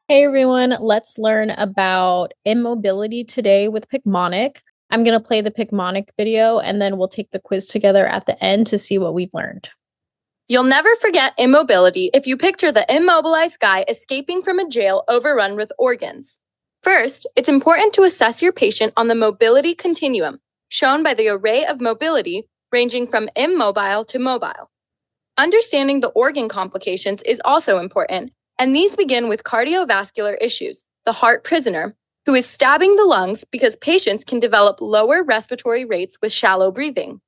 Hey everyone, let's learn about immobility today with Picmonic. I'm going to play the Picmonic video and then we'll take the quiz together at the end to see what we've learned. You'll never forget immobility if you picture the immobilized guy escaping from a jail overrun with organs. First, it's important to assess your patient on the mobility continuum, shown by the array of mobility ranging from immobile to mobile. Understanding the organ complications is also important, and these begin with cardiovascular issues, the heart prisoner, who is stabbing the lungs because patients can develop lower respiratory rates with shallow breathing.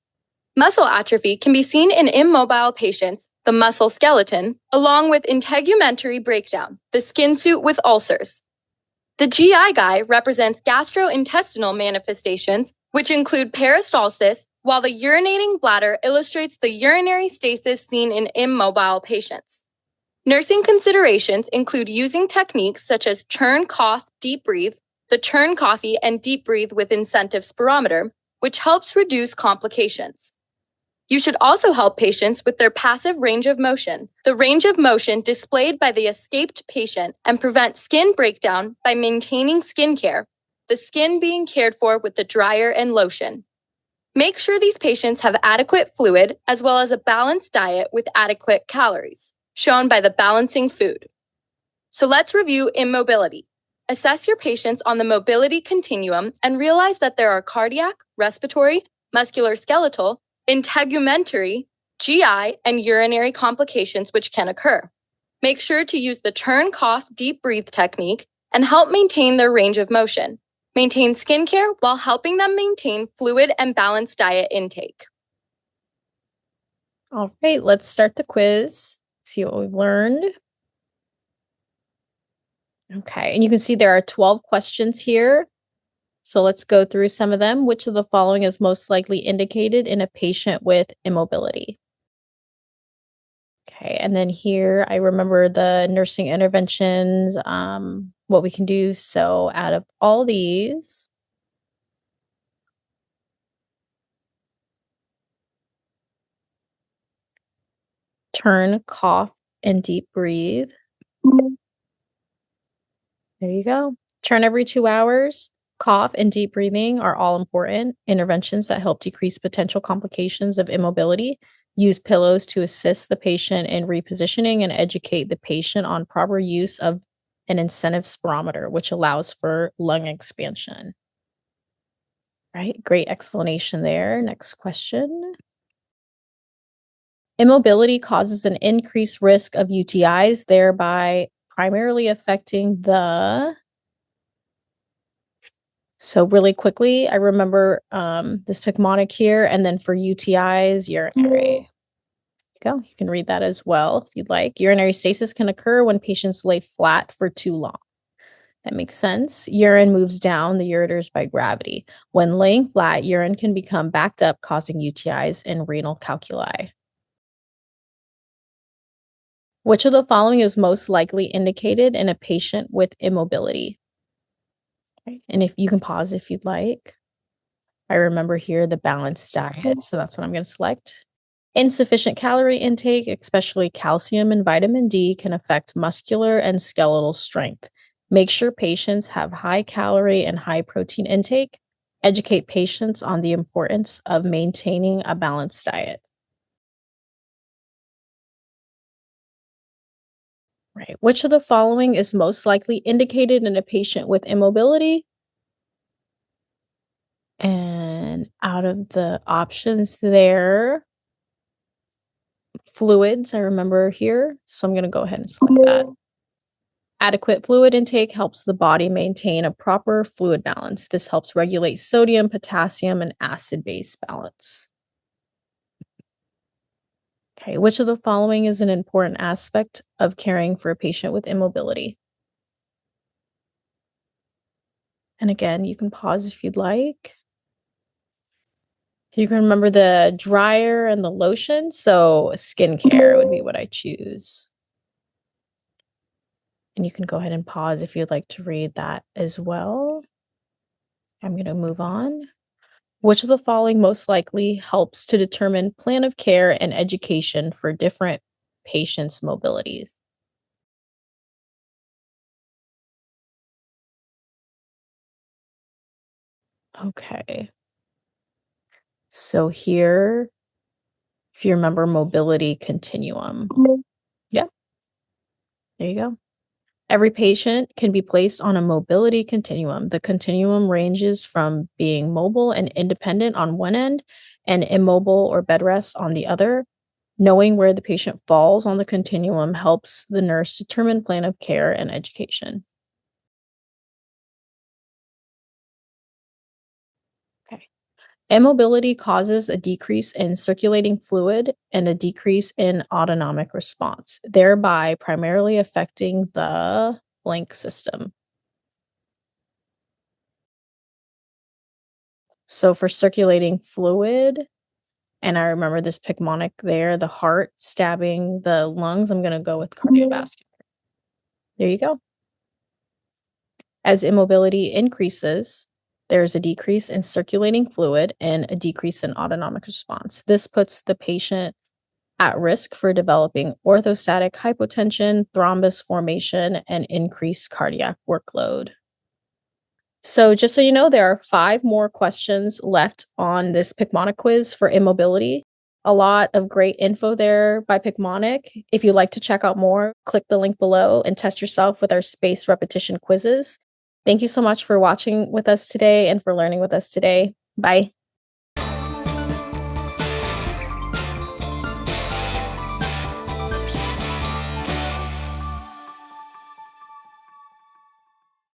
Muscle atrophy can be seen in immobile patients, the muscle skeleton, along with integumentary breakdown, the skin suit with ulcers. The GI guy represents gastrointestinal manifestations, which include peristalsis, while the urinating bladder illustrates the urinary stasis seen in immobile patients. Nursing considerations include using techniques such as churn, cough, deep breathe, the churn, coffee, and deep breathe with incentive spirometer, which helps reduce complications. You should also help patients with their passive range of motion, the range of motion displayed by the escaped patient, and prevent skin breakdown by maintaining skin care, the skin being cared for with the dryer and lotion. Make sure these patients have adequate fluid as well as a balanced diet with adequate calories, shown by the balancing food. So let's review immobility. Assess your patients on the mobility continuum and realize that there are cardiac, respiratory, musculoskeletal, integumentary, GI, and urinary complications which can occur. Make sure to use the churn, cough, deep breathe technique and help maintain their range of motion. Maintain skincare while helping them maintain fluid and balanced diet intake. All right, let's start the quiz, see what we've learned. Okay, and you can see there are 12 questions here. So let's go through some of them. Which of the following is most likely indicated in a patient with immobility? Okay, and then here I remember the nursing interventions, what we can do. So out of all these, turn, cough, and deep breathe. There you go. Turn every 2 hours. Cough and deep breathing are all important interventions that help decrease potential complications of immobility. Use pillows to assist the patient in repositioning and educate the patient on proper use of an incentive spirometer, which allows for lung expansion. Right, great explanation there. Next question. Immobility causes an increased risk of UTIs, thereby primarily affecting the. So really quickly, I remember this Picmonic here, and then for UTIs, urinary. Go. You can read that as well if you'd like. Urinary stasis can occur when patients lay flat for too long. That makes sense. Urine moves down the ureters by gravity. When laying flat, urine can become backed up, causing UTIs and renal calculi. Which of the following is most likely indicated in a patient with immobility? Okay. And if you can pause if you'd like. I remember here the balanced diet, so that's what I'm going to select. Insufficient calorie intake, especially calcium and vitamin D, can affect muscular and skeletal strength. Make sure patients have high calorie and high protein intake. Educate patients on the importance of maintaining a balanced diet. Right. Which of the following is most likely indicated in a patient with immobility? And out of the options there, fluids, I remember here. So I'm going to go ahead and select that. Adequate fluid intake helps the body maintain a proper fluid balance. This helps regulate sodium, potassium, and acid-base balance. Okay, which of the following is an important aspect of caring for a patient with immobility? And again, you can pause if you'd like. You can remember the dryer and the lotion, so skincare would be what I choose. And you can go ahead and pause if you'd like to read that as well. I'm going to move on. Which of the following most likely helps to determine plan of care and education for different patients' mobilities? Okay. So here, if you remember mobility continuum. Yeah, there you go. Every patient can be placed on a mobility continuum. The continuum ranges from being mobile and independent on one end and immobile or bed rest on the other. Knowing where the patient falls on the continuum helps the nurse determine plan of care and education. Okay. Immobility causes a decrease in circulating fluid and a decrease in autonomic response, thereby primarily affecting the blank system. So for circulating fluid, and I remember this Picmonic there, the heart stabbing the lungs, I'm going to go with cardiovascular. There you go. As immobility increases, there's a decrease in circulating fluid and a decrease in autonomic response. This puts the patient at risk for developing orthostatic hypotension, thrombus formation, and increased cardiac workload. So, just so you know, there are 5 more questions left on this Picmonic quiz for immobility. A lot of great info there by Picmonic. If you'd like to check out more, click the link below and test yourself with our spaced repetition quizzes. Thank you so much for watching with us today and for learning with us today. Bye.